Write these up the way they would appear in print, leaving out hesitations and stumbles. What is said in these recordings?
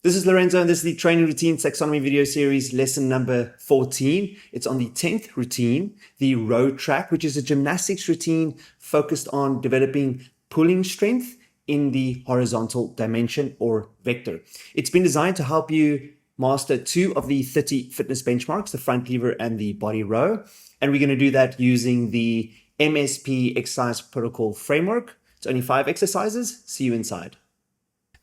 This is Lorenzo, and this is the training routine taxonomy video series, lesson number 14. It's on the 10th routine, the row track, which is a gymnastics routine focused on developing pulling strength in the horizontal dimension or vector. It's been designed to help you master 2 of the 30 fitness benchmarks, the front lever and the body row. And we're going to do that using the MSP exercise protocol framework. It's only 5 exercises. See you inside.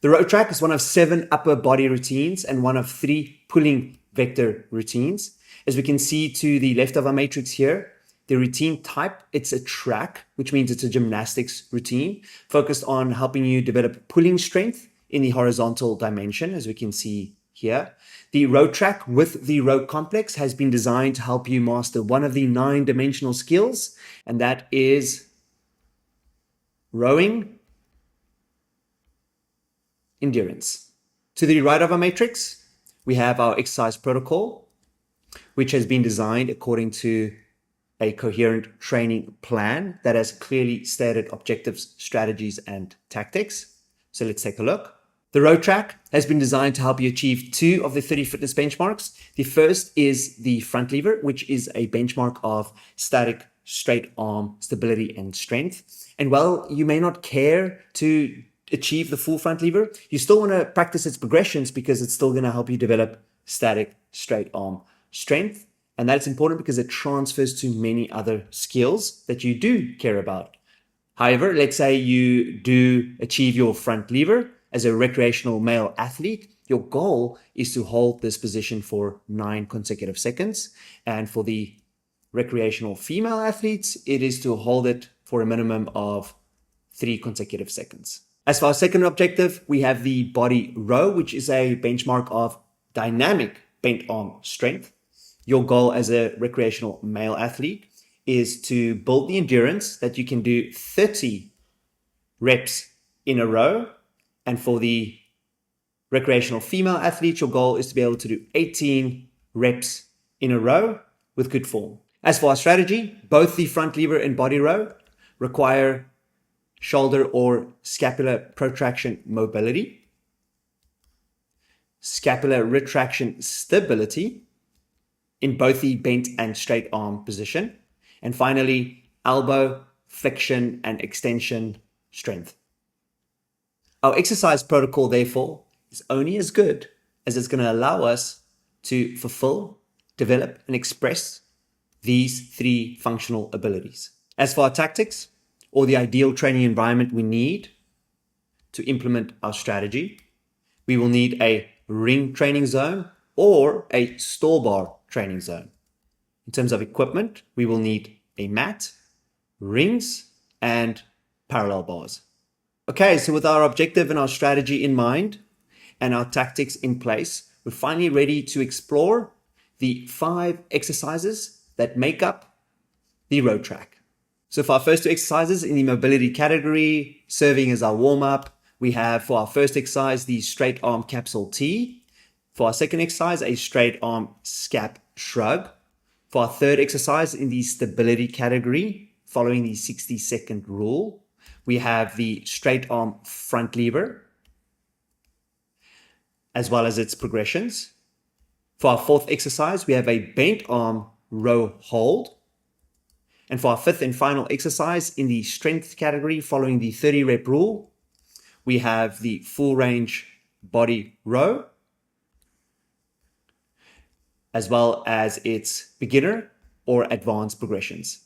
The row track is one of 7 upper body routines and one of 3 pulling vector routines. As we can see to the left of our matrix here, the routine type, it's a track, which means it's a gymnastics routine focused on helping you develop pulling strength in the horizontal dimension, as we can see here. The row track with the row complex has been designed to help you master one of the 9-dimensional skills, and that is rowing endurance. To the right of our matrix, we have our exercise protocol, which has been designed according to a coherent training plan that has clearly stated objectives, strategies, and tactics. So let's take a look. The row track has been designed to help you achieve 2 of the 30 fitness benchmarks. The first is the front lever, which is a benchmark of static straight arm stability and strength. And while you may not care to achieve the full front lever, you still want to practice its progressions because it's still going to help you develop static straight arm strength. And that's important because it transfers to many other skills that you do care about. However, let's say you do achieve your front lever as a recreational male athlete. Your goal is to hold this position for 9 consecutive seconds. And for the recreational female athletes, it is to hold it for a minimum of 3 consecutive seconds. As for our second objective, we have the body row, which is a benchmark of dynamic bent arm strength. Your goal as a recreational male athlete is to build the endurance that you can do 30 reps in a row. And for the recreational female athlete, your goal is to be able to do 18 reps in a row with good form. As for our strategy, both the front lever and body row require shoulder or scapular protraction mobility, scapular retraction stability in both the bent and straight arm position, and finally, elbow flexion and extension strength. Our exercise protocol, therefore, is only as good as it's going to allow us to fulfill, develop, and express these 3 functional abilities. As for our tactics, or the ideal training environment we need to implement our strategy, we will need a ring training zone or a stall bar training zone. In terms of equipment, we will need a mat, rings, and parallel bars. Okay, so with our objective and our strategy in mind and our tactics in place, we're finally ready to explore the 5 exercises that make up the row track. So for our first 2 exercises in the mobility category, serving as our warm-up, we have for our first exercise, the straight arm capsule-T. For our second exercise, a straight arm scap shrug. For our third exercise in the stability category, following the 60-second rule, we have the straight arm front lever, as well as its progressions. For our fourth exercise, we have a bent arm row hold. And for our 5th and final exercise in the strength category, following the 30 rep rule, we have the full range body row, as well as its beginner or advanced progressions.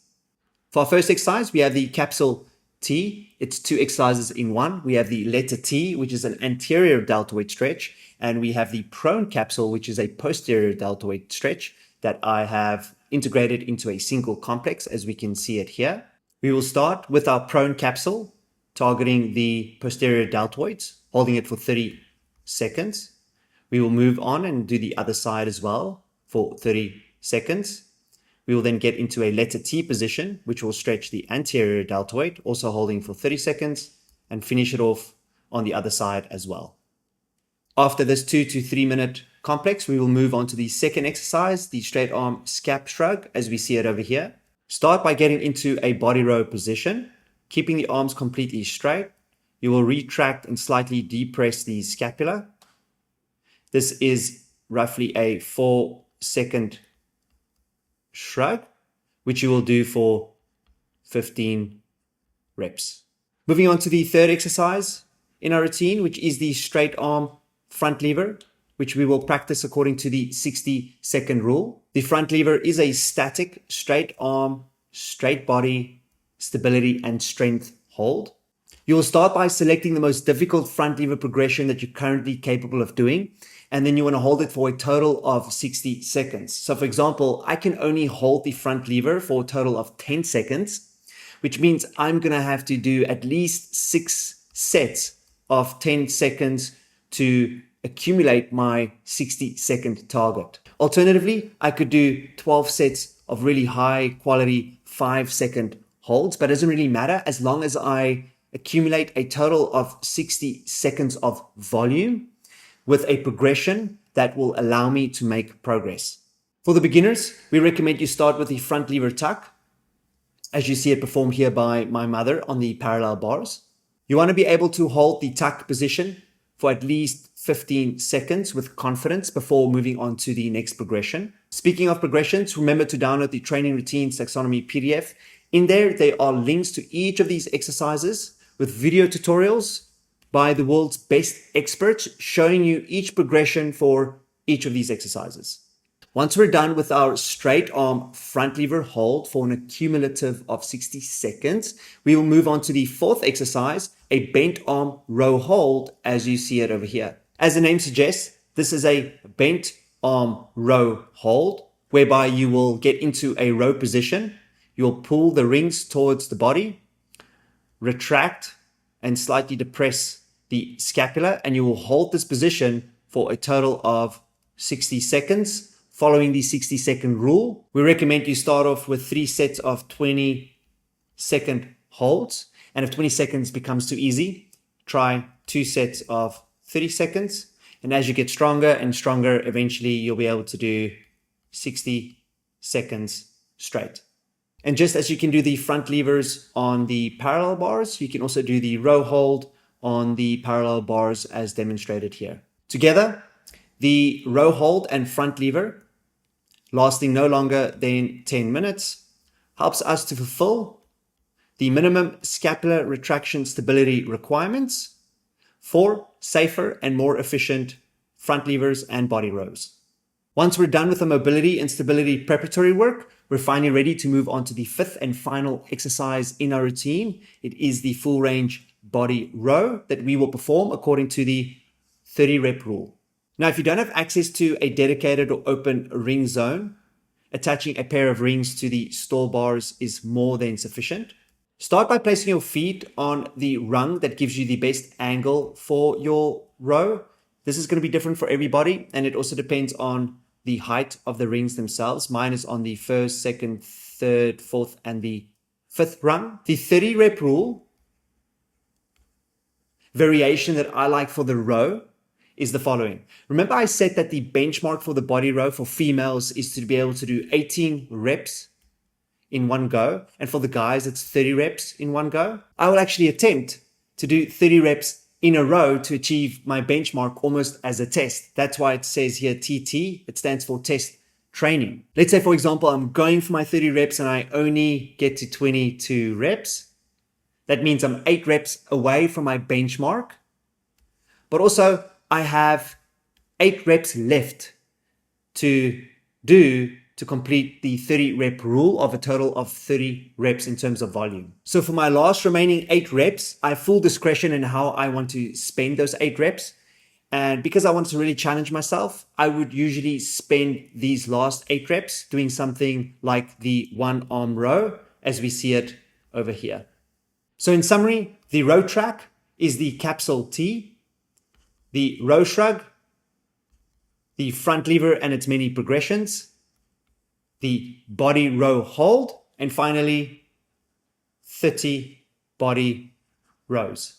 For our first exercise, we have the capsule-T. It's 2 exercises in one. We have the letter T, which is an anterior deltoid stretch, and we have the prone capsule, which is a posterior deltoid stretch that I have integrated into a single complex, as we can see it here. We will start with our prone capsule, targeting the posterior deltoids, holding it for 30 seconds. We will move on and do the other side as well for 30 seconds. We will then get into a letter T position, which will stretch the anterior deltoid, also holding for 30 seconds, and finish it off on the other side as well. After this 2 to 3 minute complex, we will move on to the second exercise, the straight arm scap shrug, as we see it over here. Start by getting into a body row position, keeping the arms completely straight. You will retract and slightly depress the scapula. This is roughly a 4-second shrug, which you will do for 15 reps. Moving on to the third exercise in our routine, which is the straight arm front lever, which we will practice according to the 60-second rule. The front lever is a static, straight arm, straight body, stability, and strength hold. You will start by selecting the most difficult front lever progression that you're currently capable of doing, and then you want to hold it for a total of 60 seconds. So for example, I can only hold the front lever for a total of 10 seconds, which means I'm going to have to do at least 6 sets of 10 seconds to accumulate my 60-second target. Alternatively, I could do 12 sets of really high quality 5-second holds, but it doesn't really matter as long as I accumulate a total of 60 seconds of volume with a progression that will allow me to make progress. For the beginners, we recommend you start with the front lever tuck, as you see it performed here by my mother on the parallel bars. You want to be able to hold the tuck position for at least 15 seconds with confidence before moving on to the next progression. Speaking of progressions, remember to download the Training Routines Taxonomy PDF. In there are links to each of these exercises with video tutorials by the world's best experts showing you each progression for each of these exercises. Once we're done with our straight arm front lever hold for an accumulative of 60 seconds, we will move on to the fourth exercise, a bent arm row hold, as you see it over here. As the name suggests, this is a bent arm row hold, whereby you will get into a row position. You'll pull the rings towards the body, retract and slightly depress the scapula, and you will hold this position for a total of 60 seconds. Following the 60-second rule, we recommend you start off with 3 sets of 20-second holds. And if 20 seconds becomes too easy, try 2 sets of 30 seconds. And as you get stronger and stronger, eventually you'll be able to do 60 seconds straight. And just as you can do the front levers on the parallel bars, you can also do the row hold on the parallel bars as demonstrated here. Together, the row hold and front lever, lasting no longer than 10 minutes, helps us to fulfill the minimum scapular retraction stability requirements for safer and more efficient front levers and body rows. Once we're done with the mobility and stability preparatory work, we're finally ready to move on to the fifth and final exercise in our routine. It is the full range body row that we will perform according to the 30 rep rule. Now, if you don't have access to a dedicated or open ring zone, attaching a pair of rings to the stall bars is more than sufficient. Start by placing your feet on the rung that gives you the best angle for your row. This is going to be different for everybody, and it also depends on the height of the rings themselves. Mine is on the first, second, third, fourth, and the fifth rung. The 30 rep rule variation that I like for the row is the following. Remember I said that the benchmark for the body row for females is to be able to do 18 reps in one go. And for the guys, it's 30 reps in one go. I will actually attempt to do 30 reps in a row to achieve my benchmark almost as a test. That's why it says here TT. It stands for test training. Let's say, for example, I'm going for my 30 reps and I only get to 22 reps. That means I'm 8 reps away from my benchmark. But also, I have 8 reps left to do to complete the 30 rep rule of a total of 30 reps in terms of volume. So for my last remaining 8 reps, I have full discretion in how I want to spend those 8 reps. And because I want to really challenge myself, I would usually spend these last 8 reps doing something like the one arm row as we see it over here. So in summary, the row track is the capsule-T, the row shrug, the front lever and its many progressions, the body row hold, and finally 30 body rows.